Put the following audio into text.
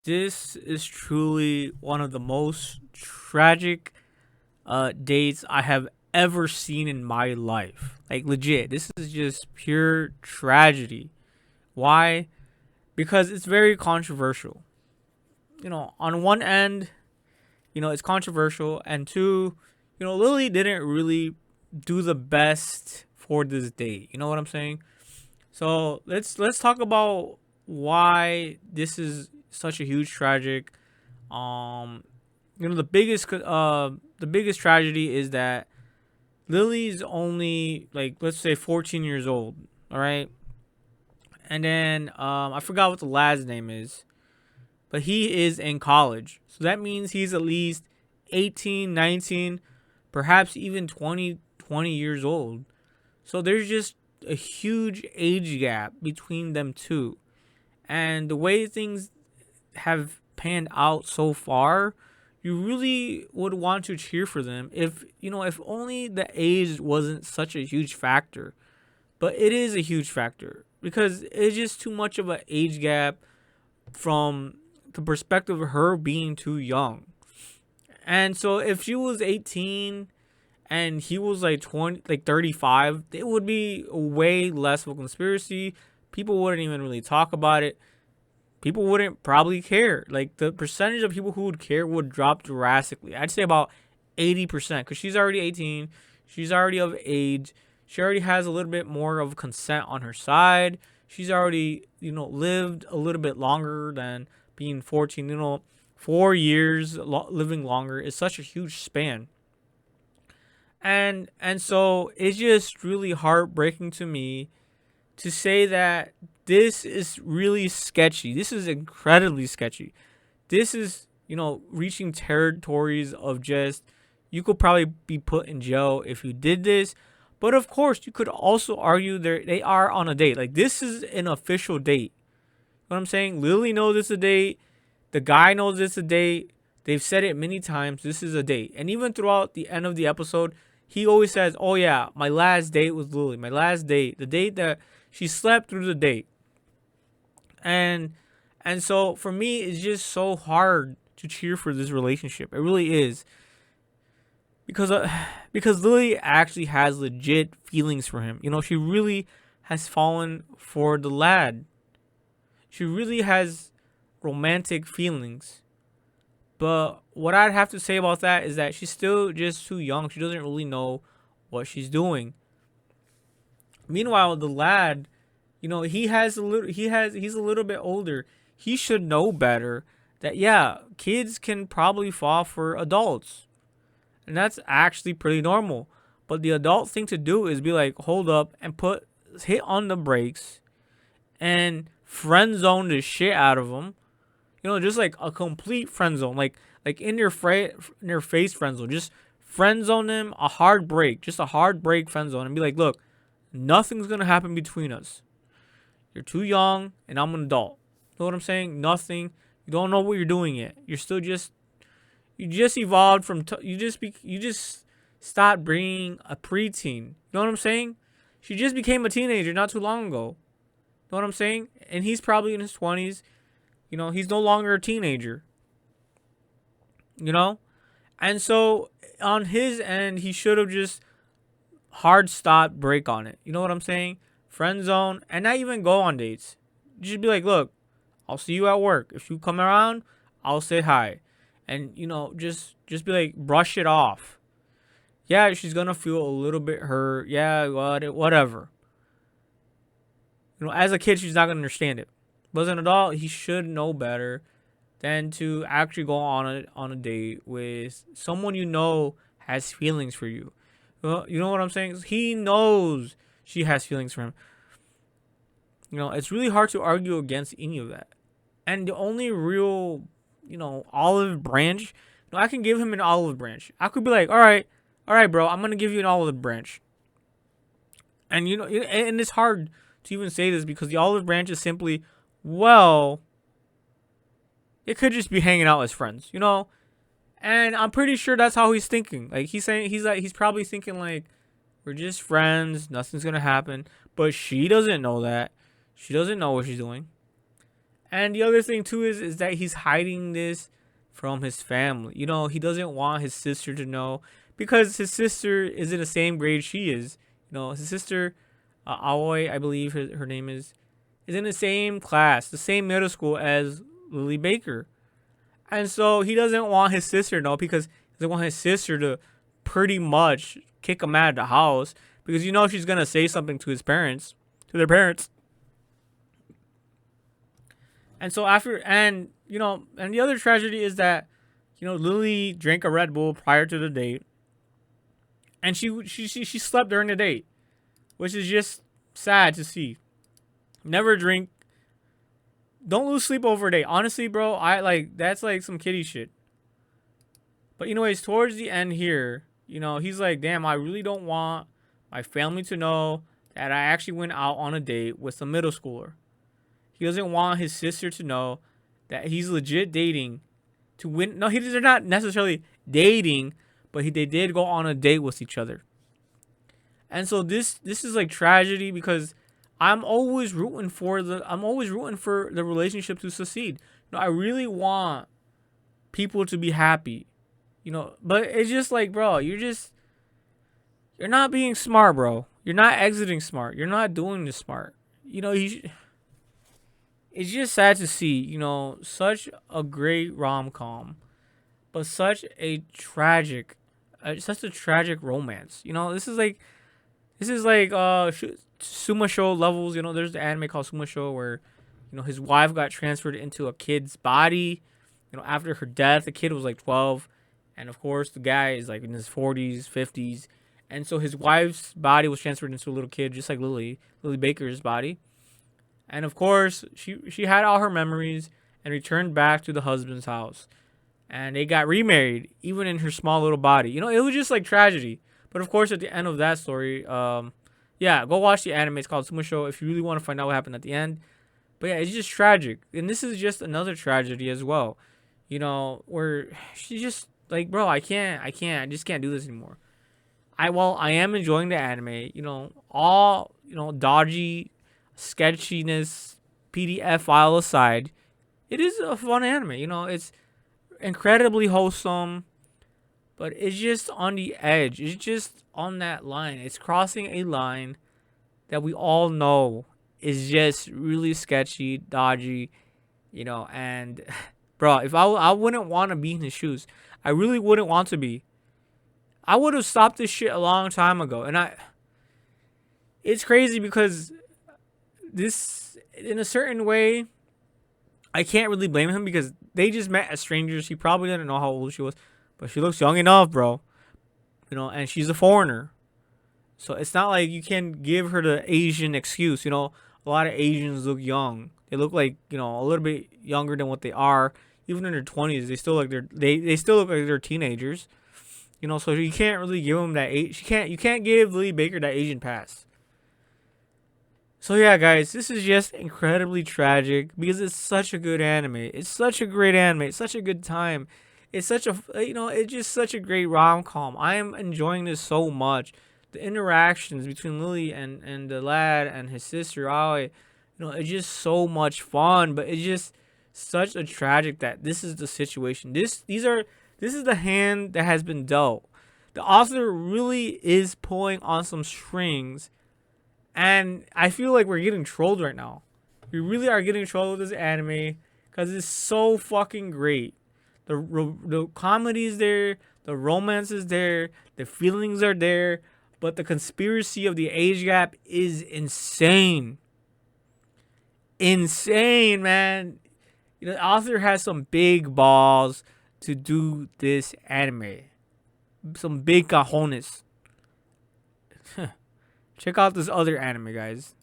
this is truly one of the most tragic dates I have ever seen in my life. Like legit, this is just pure tragedy. Why? Because it's very controversial. On one end, it's controversial, and two, Lily didn't really do the best for this date. You know what I'm saying? So let's talk about why this is such a huge tragic. Um, the biggest tragedy is that Lily's only, like, let's say 14 years old. All right, and then I forgot what the lad's name is, but he is in college, so that means he's at least 18, 19, perhaps even 20 years old. So there's just a huge age gap between them two. And the way things have panned out so far, you really would want to cheer for them if only the age wasn't such a huge factor. But it is a huge factor because it's just too much of an age gap from the perspective of her being too young. And so if she was 18 and he was like 20, like 35, it would be way less of a conspiracy. People wouldn't even really talk about it. People wouldn't probably care. Like, the percentage of people who would care would drop drastically. I'd say about 80%, because she's already 18. She's already of age. She already has a little bit more of consent on her side. She's already, lived a little bit longer than being 14. 4 years living longer is such a huge span. And so it's just really heartbreaking to me to say that this is really sketchy. This is incredibly sketchy. This is, reaching territories of just, you could probably be put in jail if you did this. But of course, you could also argue they are on a date. Like, this is an official date. You know what I'm saying? Lily knows it's a date. The guy knows it's a date. They've said it many times. This is a date. And even throughout the end of the episode, he always says, "Oh yeah, my last date with Lily. My last date. The date that she slept through the date." And so for me, it's just so hard to cheer for this relationship. It really is. Because because Lily actually has legit feelings for him. She really has fallen for the lad. She really has romantic feelings. But what I'd have to say about that is that she's still just too young. She doesn't really know what she's doing. Meanwhile, the lad, he's a little bit older. He should know better that, yeah, kids can probably fall for adults. And that's actually pretty normal. But the adult thing to do is be like, hold up, and hit on the brakes and friend zone the shit out of them. Just like a complete friend zone, like in your face friend zone. Just friend zone them, a hard break, just a hard break friend zone, and be like, look, nothing's gonna happen between us. You're too young, and I'm an adult. You know what I'm saying? Nothing. You don't know what you're doing yet. You just evolved from. You just stopped being a preteen. You know what I'm saying? She just became a teenager not too long ago. You know what I'm saying? And he's probably in his 20s. He's no longer a teenager. And so on his end, he should have just hard stop break on it. You know what I'm saying? Friend zone, and not even go on dates. Just be like, look, I'll see you at work. If you come around, I'll say hi. And just be like, brush it off. Yeah, she's gonna feel a little bit hurt. Yeah, whatever. As a kid, she's not gonna understand it. But as an adult, he should know better than to actually go on a date with someone has feelings for you. You know what I'm saying? He knows she has feelings for him. It's really hard to argue against any of that. And the only real, olive branch, I can give him an olive branch. I could be like, all right, bro, I'm gonna give you an olive branch. And and it's hard to even say this because the olive branch is simply, well, it could just be hanging out as friends, And I'm pretty sure that's how he's thinking. Like, he's probably thinking like, we're just friends, nothing's gonna happen. But she doesn't know that. She doesn't know what she's doing. And the other thing too is that he's hiding this from his family. He doesn't want his sister to know because his sister is in the same grade she is. His sister, Aoi, I believe her name is in the same class, the same middle school as Lily Baker. And so he doesn't want his sister to know because he doesn't want his sister to pretty much kick him out of the house because she's gonna say something to their parents. And so and the other tragedy is that Lily drank a Red Bull prior to the date, and she slept during the date, which is just sad to see. Never drink. Don't lose sleep over a date. Honestly, bro, that's like some kiddie shit. But anyways, towards the end here, he's like, damn, I really don't want my family to know that I actually went out on a date with a middle schooler. He doesn't want his sister to know that he's legit dating to win. No, they're not necessarily dating, but they did go on a date with each other. And so this is like tragedy because I'm always rooting for the relationship to succeed. I really want people to be happy. But it's just like, bro, you're not being smart, bro. You're not exiting smart. You're not doing this smart. It's just sad to see, such a great rom-com, but such a tragic romance. This is like Suma Show levels. There's the anime called Suma Show where, his wife got transferred into a kid's body. After her death, the kid was like 12, and of course the guy is like in his 40s, 50s, and so his wife's body was transferred into a little kid, just like Lily Baker's body. And of course, she had all her memories and returned back to the husband's house. And they got remarried, even in her small little body. It was just like tragedy. But of course, at the end of that story, go watch the anime. It's called Sumo Show if you really want to find out what happened at the end. But yeah, it's just tragic. And this is just another tragedy as well. Where she's just like, bro, I just can't do this anymore. I am enjoying the anime. All, dodgy sketchiness, PDF file aside, it is a fun anime. It's incredibly wholesome, but it's just on the edge. It's just on that line. It's crossing a line that we all know is just really sketchy, dodgy, and bro, if I wouldn't want to be in his shoes. I really wouldn't want to be. I would have stopped this shit a long time ago. And it's crazy because this, in a certain way, I can't really blame him because they just met as strangers. He probably didn't know how old she was, but she looks young enough, bro. And she's a foreigner. So it's not like you can give her the Asian excuse. A lot of Asians look young. They look like, a little bit younger than what they are. Even in their 20s, they still look like they're teenagers. So you can't really give them that age. You can't give Lily Baker that Asian pass. So yeah, guys, this is just incredibly tragic because it's such a good anime. It's such a great anime. It's such a good time. It's such a it's just such a great rom-com. I am enjoying this so much. The interactions between Lily and the lad and his sister Aoi, it's just so much fun. But it's just such a tragic that this is the situation. This is the hand that has been dealt. The author really is pulling on some strings. And I feel like we're getting trolled right now. We really are getting trolled with this anime because it's so fucking great. The comedy is there, the romance is there, the feelings are there, but the conspiracy of the age gap is insane. Insane, man. The author has some big balls to do this anime. Some big cojones. Check out this other anime, guys.